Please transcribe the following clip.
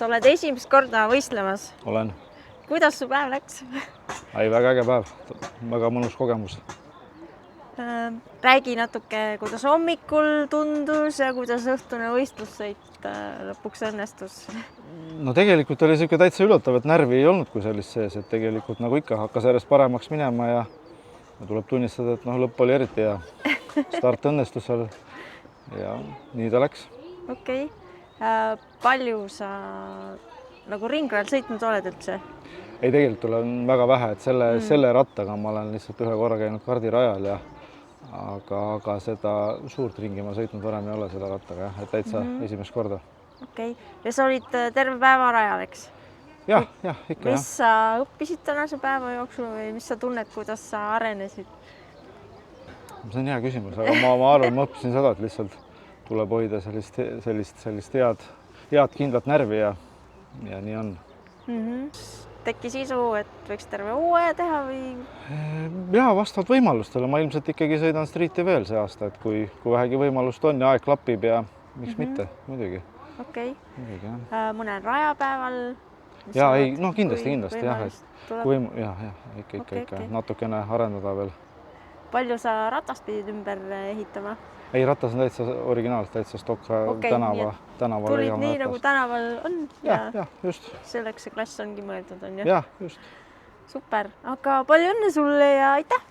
Sa oled esimest korda võistlemas. Olen. Kuidas su päev läks? Väga äge päev. Väga mõnus kogemus. Räägi natuke, kuidas hommikul tundus ja kuidas õhtune võistlussõit lõpuks õnnestus. No tegelikult oli siuke täitsa üllatav, et närvi ei olnud kui sellist sees, et tegelikult nagu ikka hakkas järjest paremaks minema ja tuleb tunnistada, et lõpp oli eriti hea. Start õnnestus seal ja nii ta läks. Okei. Palju sa nagu ringrajal sõitnud oled üldse? Ei, tegelikult olen väga vähe, et selle rattaga ma olen lihtsalt ühe korra käinud kardirajal aga seda suurt ringi ma sõitnud varem ei ole selle rattaga, et täitsa esimest korda. Okei. Ja sa olid terve päeva rajal, eks? Jah, ikka. Mis sa õppisid tänase päeva jooksul või mis sa tunned, kuidas sa arenesid? See on hea küsimus, aga ma arvan, ma õppisin seda, et lihtsalt tuleb hoida sellist head kindlat närvi ja nii on. Tekkis isu, et võiks terve uue teha või? Ja vastavalt võimalustele. Ma ilmselt ikkagi sõidan streeti veel see aasta, et kui vähegi võimalust on ja aeg klapib ja miks mitte, muidugi. Okei. Muidugi, mõnel rajapäeval? Ja ei, kindlasti jah. Ikka natukene arendada veel. Palju sa ratast pidid ümber ehitama? Ei, ratas on täitsa originaalselt, täitsa Stokka tänava. Tulid nii nagu tänaval on ja just. Selleks see klass ongi mõeldud, on ju? Jah, just. Super, aga palju õnne sulle ja aitäh!